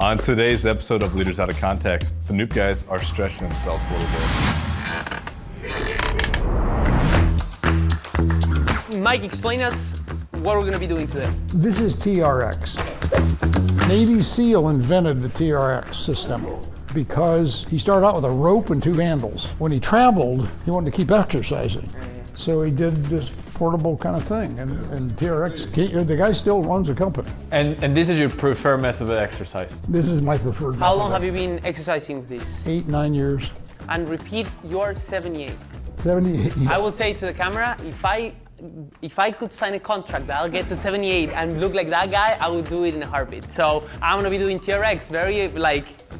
On today's episode of Leaders Out of Context, the Noob guys are stretching themselves a little bit. Mike, explain us what we're going to be doing today. This is TRX. Navy SEAL invented the TRX system because he started out with a rope and two handles. When he traveled, he wanted to keep exercising. So he did this portable kind of thing, and TRX, the guy still runs a company. And this is your preferred method of exercise? This is my preferred method. How long have you been exercising with this? 8-9 years. And repeat, you're 78. 78 years. I will say to the camera, if I could sign a contract that I'll get to 78 and look like that guy, I would do it in a heartbeat. So I'm gonna be doing TRX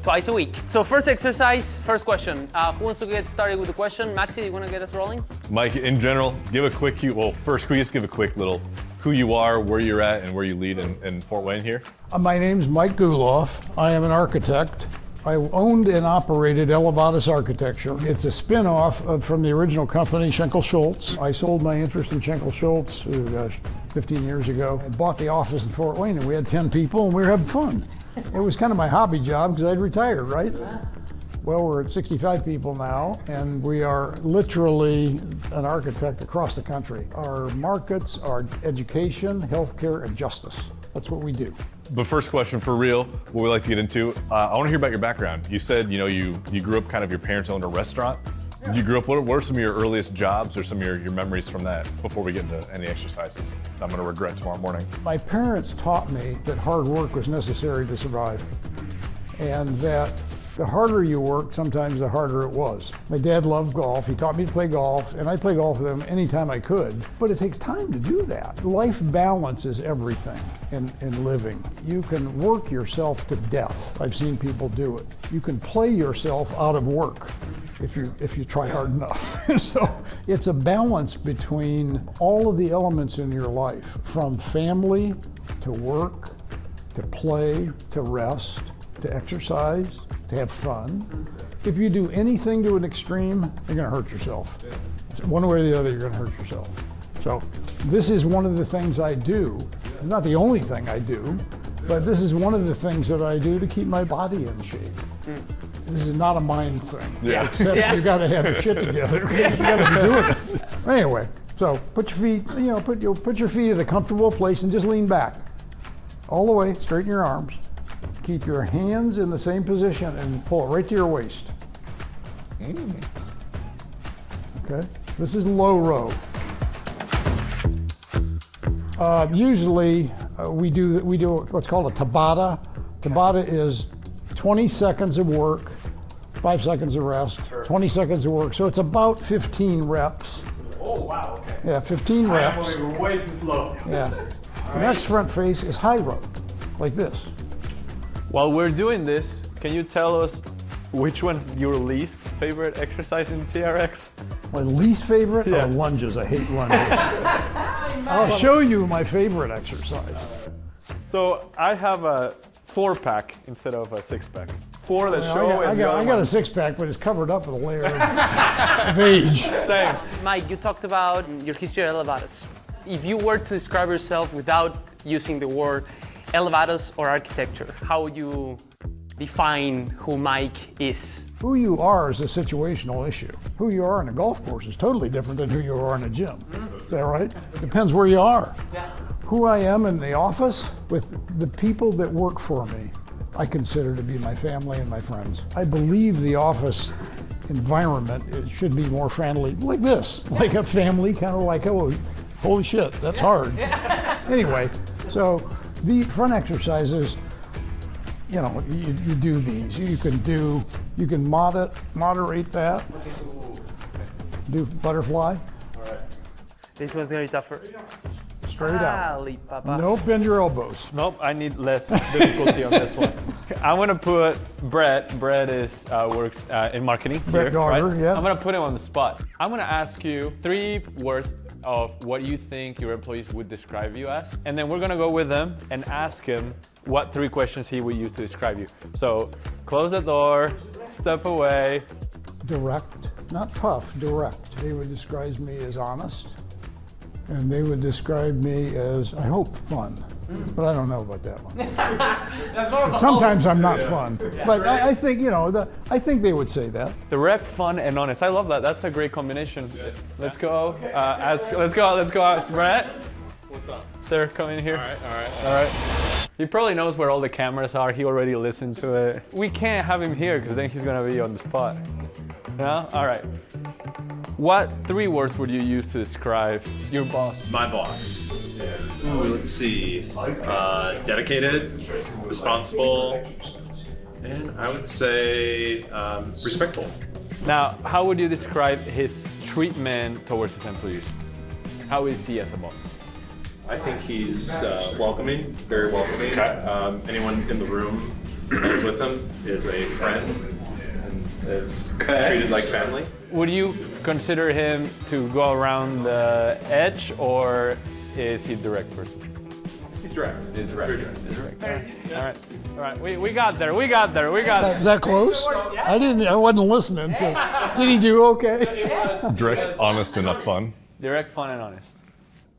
twice a week. So first exercise, first question. Who wants to get started with the question? Maxi, do you wanna get us rolling? Mike, in general, give a quick, first, can we just give a quick little who you are, where you're at, and where you lead in Fort Wayne here? My name's Mike Gouloff. I am an architect. I owned and operated Elevatus Architecture. It's a spin-off from the original company, Schenkel Schultz. I sold my interest in Schenkel Schultz 15 years ago. I bought the office in Fort Wayne, and we had 10 people, and we were having fun. It was kind of my hobby job because I'd retired, right? Well, we're at 65 people now, and we are literally an architect across the country. Our markets are education, healthcare, and justice. That's what we do. The first question for real, what we like to get into, I want to hear about your background. You said, you grew up kind of, your parents owned a restaurant. Yeah. You grew up, what are some of your earliest jobs or some of your memories from that before we get into any exercises I'm going to regret tomorrow morning? My parents taught me that hard work was necessary to survive, and that the harder you work, sometimes the harder it was. My dad loved golf. He taught me to play golf, and I play golf with him anytime I could. But it takes time to do that. Life balance is everything in living. You can work yourself to death. I've seen people do it. You can play yourself out of work if you try hard enough. So it's a balance between all of the elements in your life, from family to work, to play, to rest, to exercise, to have fun. If you do anything to an extreme, you're gonna hurt yourself. One way or the other, you're gonna hurt yourself. So this is one of the things I do. It's not the only thing I do, but this is one of the things that I do to keep my body in shape. This is not a mind thing, except you gotta have your shit together. You gotta be doing it. Anyway, so put your feet, put your feet at a comfortable place and just lean back. All the way, straighten your arms. Keep your hands in the same position and pull it right to your waist. Okay, this is low row. Usually we do what's called a Tabata. Tabata is 20 seconds of work, 5 seconds of rest, 20 seconds of work. So it's about 15 reps. Oh, wow, okay. Yeah, 15 reps. I'm moving way too slow. Yeah. The next front face is high row, like this. While we're doing this, can you tell us which one's your least favorite exercise in TRX? My least favorite are lunges. I hate lunges. I'll show you my favorite exercise. So I have a 4-pack instead of a 6-pack. 4 that show I got a 6-pack, but it's covered up with a layer of age. Same. Mike, you talked about your history at Elevatus. If you were to describe yourself without using the word Elevatus or architecture, how would you define who Mike is? Who you are is a situational issue. Who you are on a golf course is totally different than who you are in a gym. Is that right? It depends where you are. Yeah. Who I am in the office with the people that work for me, I consider to be my family and my friends. I believe the office environment, it should be more friendly, like this, like a family, kind of like, oh, holy shit, that's hard. Anyway, so the front exercises, you do these. You can moderate that. Do butterfly. All right. This one's gonna be tougher. Straight out. Papa. Nope, bend your elbows. Nope, I need less difficulty on this one. I'm gonna put Brett. Brett works in marketing. Brett Garter, yeah. I'm gonna put him on the spot. I'm gonna ask you 3 words of what you think your employees would describe you as, and then we're gonna go with them and ask him what 3 questions he would use to describe you. So close the door, step away. Direct, not tough, direct. They would describe me as honest, and they would describe me as, I hope, fun. but I don't know about that one. Sometimes I'm not fun, but I think, you know, I think they would say that. Direct, fun, and honest. I love that. That's a great combination. Let's go. Let's go. Brett. What's up? Sir, come in here. All right. He probably knows where all the cameras are. He already listened to it. We can't have him here because then he's gonna be on the spot. No? All right. What 3 words would you use to describe your boss? My boss is, let's see, dedicated, responsible, and I would say respectful. Now, how would you describe his treatment towards his employees? How is he as a boss? I think he's welcoming, very welcoming. Anyone in the room that's with him is a friend and is treated like family. Would you consider him to go around the edge, or is he a direct person? He's direct. He's direct. All right. We got there. Is that close? I wasn't listening, so did he do okay? Direct, honest, enough fun. Direct, fun, and honest.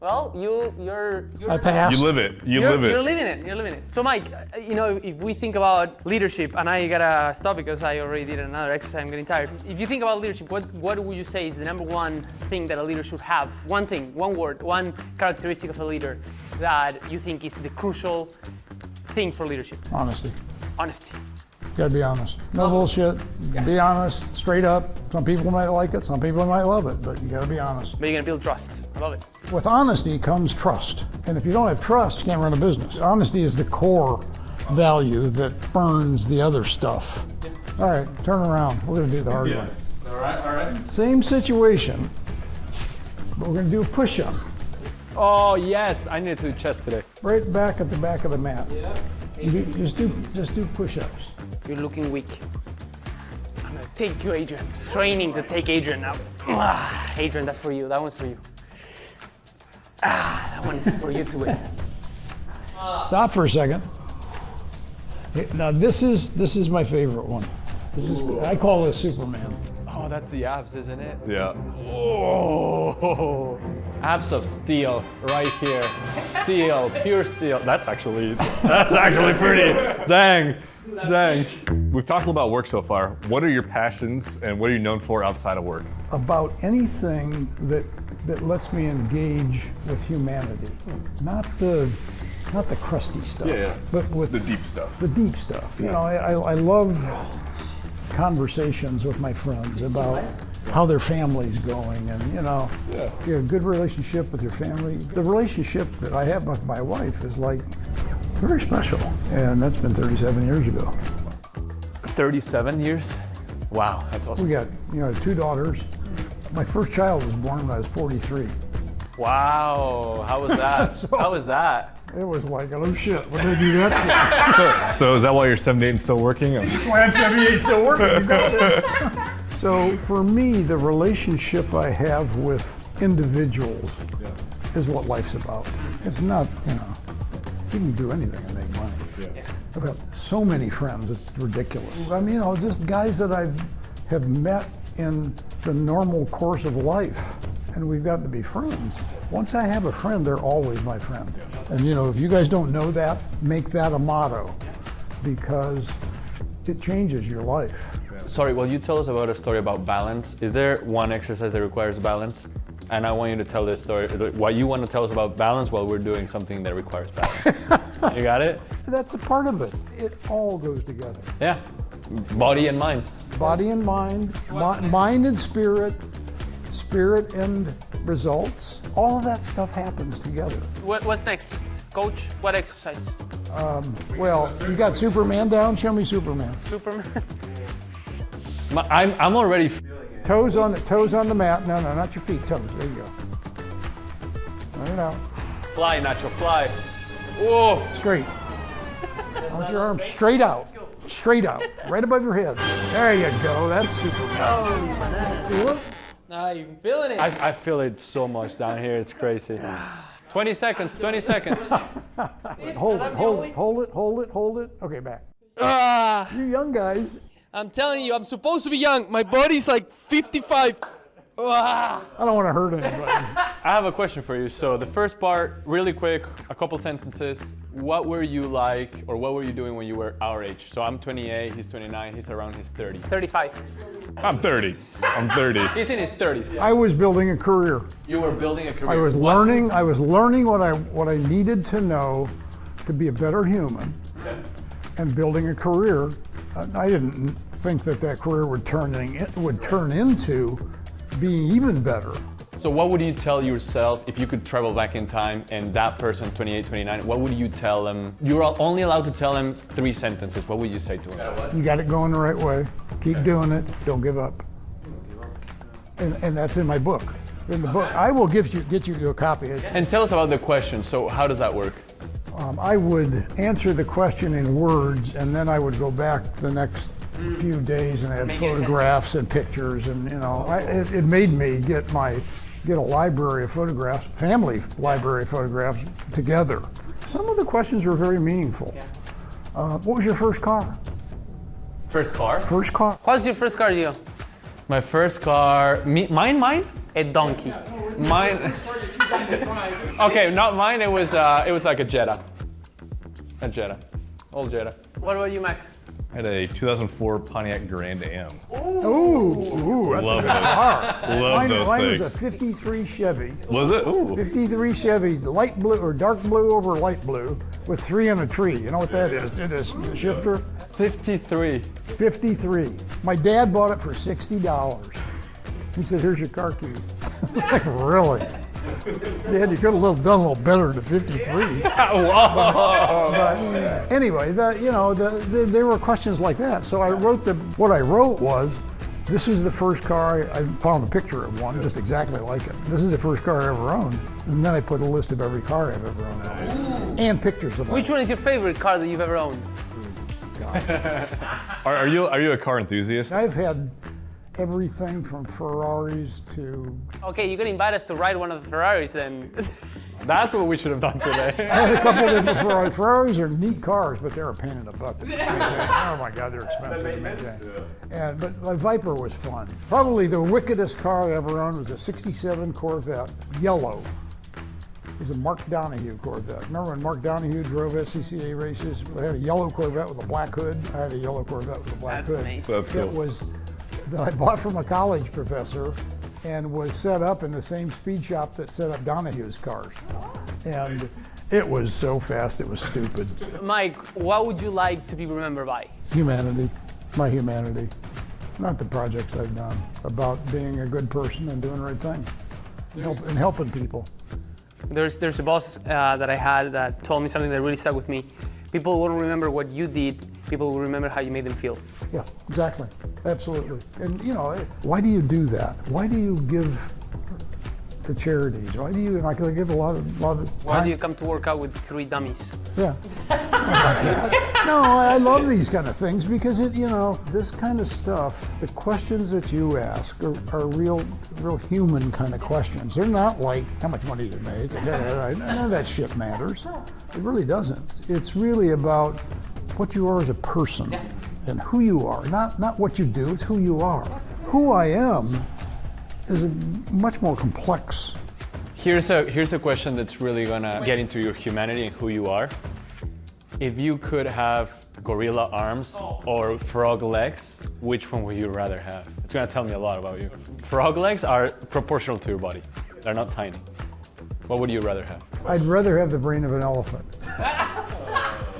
Well, you're I passed. You live it. You're living it. So Mike, you know, if we think about leadership, and I gotta stop because I already did another exercise, I'm getting tired. If you think about leadership, what would you say is the number one thing that a leader should have? One thing, one word, one characteristic of a leader that you think is the crucial thing for leadership? Honesty. Honesty. Gotta be honest. No bullshit. Be honest, straight up. Some people might like it, some people might love it, but you gotta be honest. But you're gonna build trust. I love it. With honesty comes trust. And if you don't have trust, you can't run a business. Honesty is the core value that burns the other stuff. All right, turn around. We're gonna do the hard way. All right. Same situation, but we're gonna do a push-up. Oh yes, I need to do chest today. Right back at the back of the mat. Just do push-ups. You're looking weak. I'm gonna take you, Adrian. Training to take Adrian now. Adrian, that's for you. That one's for you. That one is for you to win. Stop for a second. Now this is my favorite one. I call this Superman. Oh, that's the abs, isn't it? Yeah. Oh, abs of steel right here. Steel, pure steel. That's actually pretty. Dang. We've talked about work so far. What are your passions and what are you known for outside of work? About anything that lets me engage with humanity, not the crusty stuff, but with the deep stuff. The deep stuff. You know, I love conversations with my friends about how their family's going, and you know, you have a good relationship with your family. The relationship that I have with my wife is like very special, and that's been 37 years ago. 37 years? Wow, that's awesome. We got 2 daughters. My first child was born when I was 43. Wow, how was that? How was that? It was like, oh shit, what did I do that for? So is that why you're 78 and still working? That's why I'm 78 still working. You got that. So for me, the relationship I have with individuals is what life's about. It's not, you can do anything and make money. I've got so many friends, it's ridiculous. I mean, just guys that I have met in the normal course of life, and we've gotten to be friends. Once I have a friend, they're always my friend. And if you guys don't know that, make that a motto, because it changes your life. Sorry, will you tell us about a story about balance? Is there one exercise that requires balance? And I want you to tell this story, what you want to tell us about balance while we're doing something that requires balance. You got it? That's a part of it. It all goes together. Yeah, body and mind. Body and mind, mind and spirit, spirit and results. All of that stuff happens together. What's next, Coach? What exercise? Well, you got Superman down? Show me Superman. Superman? I'm already feeling it. Toes on the mat. No, not your feet. Toes. There you go. Let it out. Fly, Nacho, fly. Whoa. Straight. I want your arms straight out. Straight out. Right above your head. There you go. That's Superman. Feel it? I'm feeling it. I feel it so much down here. It's crazy. 20 seconds. 20 seconds. Hold it. Okay, back. You young guys. I'm telling you, I'm supposed to be young. My body's like 55. I don't want to hurt anybody. I have a question for you. So the first part, really quick, a couple sentences. what were you like, or what were you doing when you were our age? So I'm 28, he's 29, he's around his 30. 35. I'm 30. I'm 30. He's in his 30s. I was building a career. You were building a career. I was learning. I was learning what I needed to know to be a better human, and building a career. I didn't think that career would turn into being even better. So what would you tell yourself if you could travel back in time and that person, 28, 29, what would you tell them? You're only allowed to tell them 3 sentences. What would you say to them? You got it going the right way. Keep doing it. Don't give up. And that's in my book. In the book, I will get you a copy. And tell us about the question. So how does that work? I would answer the question in words, and then I would go back the next few days and add Make it photographs and pictures, and it made me get a library of photographs, family library of photographs together. Some of the questions were very meaningful. What was your first car? First car? First car. What's your first car, Gio? My first car, mine? A donkey. Mine. Okay, not mine. It was like a Jetta. A Jetta, old Jetta. What about you, Max? I had a 2004 Pontiac Grand Am. Ooh, that's Love a good car. those. Love those Mine things. was a 53 Chevy. Was it? Ooh. 53 Chevy, light blue or dark blue over light blue, with 3 on a tree. You know what that is? It is the shifter. 53. 53. My dad bought it for $60. He said, "Here's your car keys." It's like, really? Dad, you could have done a little better than 53. But anyway, there were questions like that. So I wrote what I wrote was, this is the first car, I found a picture of one just exactly like it. This is the first car I ever owned. And then I put a list of every car I've ever owned on it. And pictures of them. Which one is your favorite car that you've ever owned? Are you a car enthusiast? I've had everything from Ferraris to... Okay, you're gonna invite us to ride one of the Ferraris then. That's what we should have done today. I had a couple of different Ferraris. Ferraris are neat cars, but they're a pain in the butt to maintain. Oh my God, they're expensive to maintain. But my Viper was fun. Probably the wickedest car I ever owned was a '67 Corvette, yellow. It was a Mark Donahue Corvette. Remember when Mark Donahue drove SCCA races? I had a yellow Corvette with a black hood. I had a yellow Corvette with a black hood. Amazing. That's cool. It was that I bought from a college professor and was set up in the same speed shop that set up Donahue's cars. And it was so fast, it was stupid. Mike, what would you like to be remembered by? Humanity, my humanity. Not the projects I've done, about being a good person and doing the right thing and helping people. There's a boss that I had that told me something that really stuck with me. People won't remember what you did, people will remember how you made them feel. Yeah, exactly, absolutely. And why do you do that? Why do you give to charities? Why do you, and I could give a lot of Why time. do you come to work out with 3 dummies? Yeah. No, I love these kind of things because this kind of stuff, the questions that you ask are real human kind of questions. They're not like, how much money did you make? None of that shit matters. It really doesn't. It's really about what you are as a person and who you are. Not what you do, it's who you are. Who I am is much more complex. Here's a question that's really gonna get into your humanity and who you are. If you could have gorilla arms or frog legs, which one would you rather have? It's gonna tell me a lot about you. Frog legs are proportional to your body. They're not tiny. What would you rather have? I'd rather have the brain of an elephant.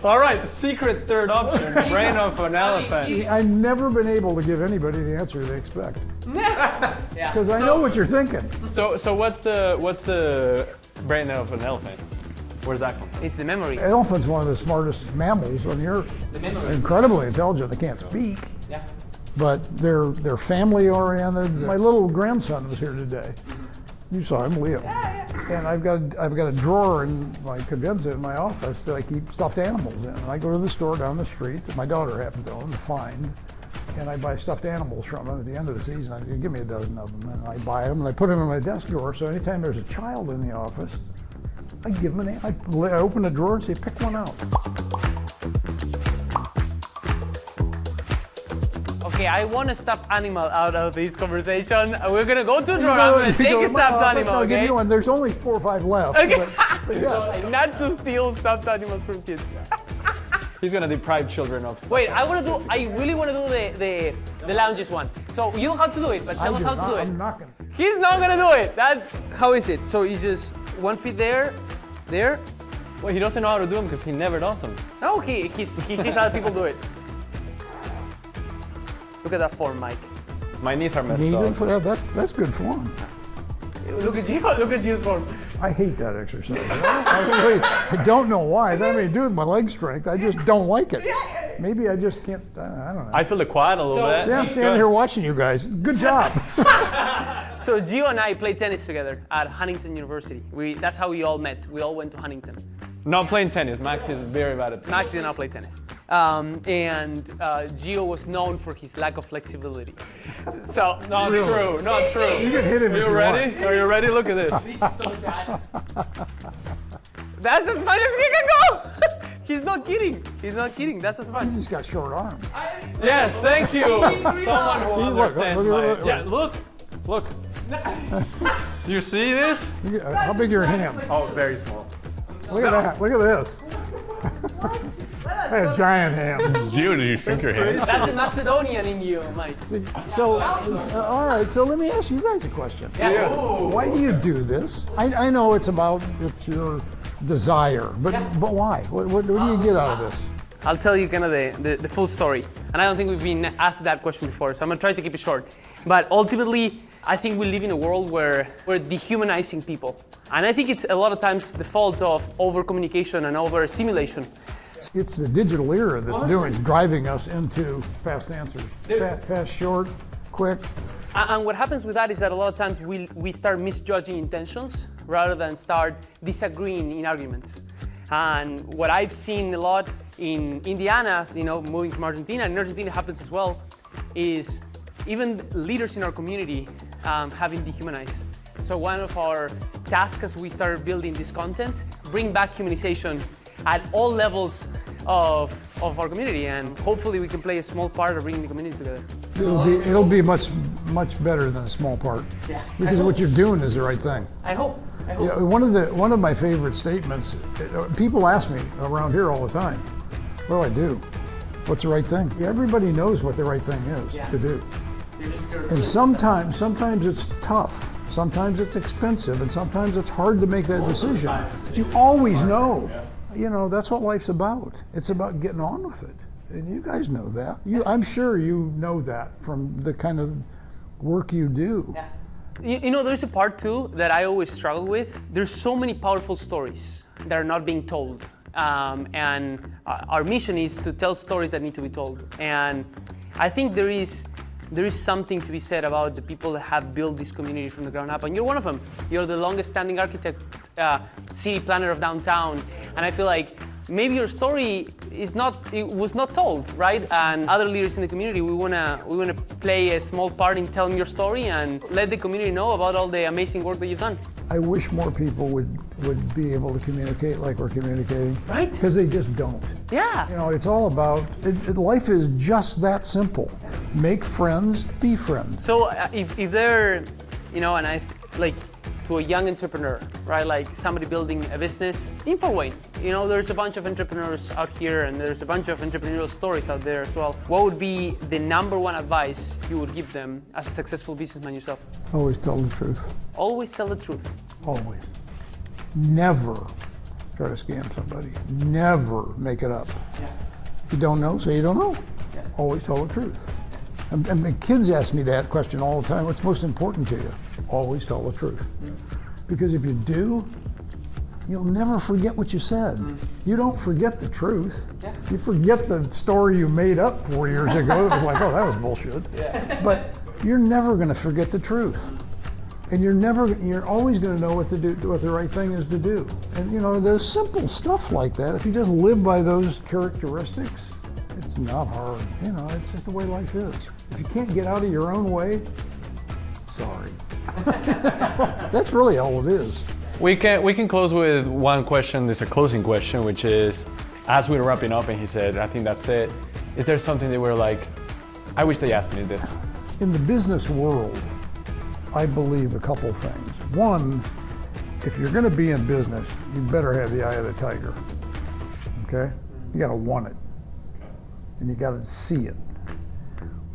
All right, the secret third option, brain of an elephant. I've never been able to give anybody the answer they expect. Because I know what you're thinking. So what's the brain of an elephant? Where's that come from? It's the memory. Elephant's one of the smartest mammals on the earth. The memory. Incredibly intelligent. They can't speak, Yeah. but they're family oriented. My little grandson was here today. You saw him, Leo. And I've got a drawer in my cadenza in my office that I keep stuffed animals in. And I go to the store down the street that my daughter happens to own, Find, and I buy stuffed animals from them. At the end of the season, I give me a dozen of them, and I buy them and I put them in my desk drawer. So anytime there's a child in the office, I give them I open the drawer and say, pick one out. Okay, I want a stuffed animal out of this conversation. We're gonna go to the drawer. I'm gonna take a stuffed animal. I'll give Okay. you one. There's only 4 or 5 left. Okay. So, not to steal stuffed animals from kids. He's gonna deprive children of. Wait, I really want to do the lounges one. So you don't have to do it, but tell us how to do it. I'm not gonna. He's not gonna do it. How is it? So it's just 1 feet there. Well, he doesn't know how to do them because he never does them. No, he sees other people do it. Look at that form, Mike. My knees are messed Needed up. for that. That's good form. Look at you. Look at Gio's form. I hate that exercise. I don't know why. It doesn't have anything to do with my leg strength. I just don't like it. Maybe I just can't. I don't know. I feel the quad a little bit. Yeah, I'm standing here watching you guys. Good job. So Gio and I played tennis together at Huntington University. That's how we all met. We all went to Huntington. Not playing tennis. Max is very bad at tennis. Max did not play tennis. And Gio was known for his lack of flexibility. So Not true. Not true. You can hit him Are if you you ready? want. Are you ready? Look at this. This is so sad. That's as much as he can go. He's not kidding. He's not kidding. That's as much. You just got short arms. Yes, thank you. Someone who See, look, understands look. Yeah, look. You see this? How big are your hands? Oh, very small. Look at that. Look at this. I have giant hands. Gio, do you shrink your hands? That's the Macedonian in you, Mike. So, all right. So let me ask you guys a question. Yeah. Why do you do this? I know it's your desire, but why? What do you get out of this? I'll tell you kind of the full story. And I don't think we've been asked that question before, so I'm gonna try to keep it short. But ultimately, I think we live in a world where we're dehumanizing people. And I think it's a lot of times the fault of over-communication and over-stimulation. It's the digital era that's driving us into fast answers. Fast, short, quick. And what happens with that is that a lot of times we start misjudging intentions rather than start disagreeing in arguments. And what I've seen a lot in Indiana, moving from Argentina, and in Argentina happens as well, is even leaders in our community having dehumanized. So one of our tasks as we started building this content, bring back humanization at all levels of our community, and hopefully we can play a small part of bringing the community together. It'll be much better than a small part. Yeah. Because what you're doing is the right thing. I hope. Yeah, one of my favorite statements. People ask me around here all the time, "What do? What's the right thing?" Everybody knows what the right thing is to do. And sometimes it's tough. Sometimes it's expensive, and sometimes it's hard to make that decision. But you always know. That's what life's about. It's about getting on with it. And you guys know that. I'm sure you know that from the kind of work you do. Yeah. There's a part too that I always struggle with. There's so many powerful stories that are not being told. And our mission is to tell stories that need to be told. And I think there is something to be said about the people that have built this community from the ground up, and you're one of them. You're the longest standing architect, city planner of downtown, and I feel like maybe your story was not told, right? And other leaders in the community, we wanna play a small part in telling your story and let the community know about all the amazing work that you've done. I wish more people would be able to communicate like we're communicating. Right. Because they just don't. Yeah. It's all about, life is just that simple. Make friends, be friends. So if they're, and I like to a young entrepreneur, right? Like somebody building a business in Fort Wayne. There's a bunch of entrepreneurs out here, and there's a bunch of entrepreneurial stories out there as well. What would be the number one advice you would give them as a successful businessman yourself? Always tell the truth. Always tell the truth. Always. Never try to scam somebody. Never make it up. Yeah. If you don't know, say you don't know. Yeah. Always tell the truth. And the kids ask me that question all the time. What's most important to you? Always tell the truth. Because if you do, you'll never forget what you said. You don't forget the truth. Yeah. You forget the story you made up 4 years ago that was like, oh, that was bullshit. Yeah. But you're never going to forget the truth. And you're always going to know what to do, what the right thing is to do. And there's simple stuff like that. If you just live by those characteristics, it's not hard. It's just the way life is. If you can't get out of your own way, sorry. That's really all it is. We can close with one question. There's a closing question, which is, as we were wrapping up, and he said, "I think that's it." Is there something that we're like, I wish they asked me this? In the business world, I believe a couple things. One, if you're going to be in business, you better have the eye of the tiger. Okay? You got to want it, and you got to see it.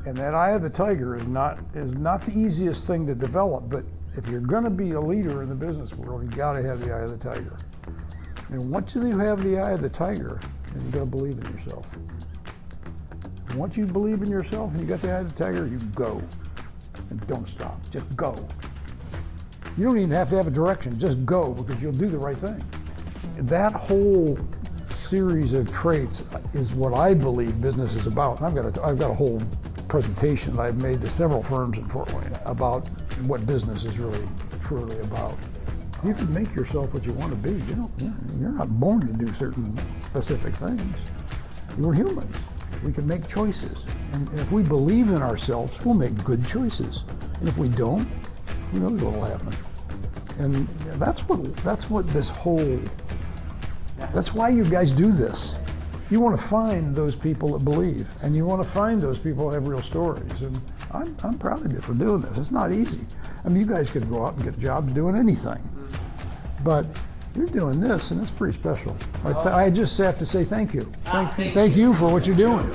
And that eye of the tiger is not the easiest thing to develop, but if you're going to be a leader in the business world, you got to have the eye of the tiger. And once you have the eye of the tiger, then you got to believe in yourself. And once you believe in yourself and you got the eye of the tiger, you go. And don't stop. Just go. You don't even have to have a direction. Just go, because you'll do the right thing. That whole series of traits is what I believe business is about. And I've got a whole presentation that I've made to several firms in Fort Wayne about what business is really truly about. You can make yourself what you want to be. You're not born to do certain specific things. We're humans. We can make choices. And if we believe in ourselves, we'll make good choices. And if we don't, who knows what will happen. And that's what this whole, that's why you guys do this. You want to find those people that believe, and you want to find those people that have real stories. And I'm proud of you for doing this. It's not easy. I mean, you guys could go out and get jobs doing anything, but you're doing this, and it's pretty special. I just have to say thank you. Thank you for what you're doing.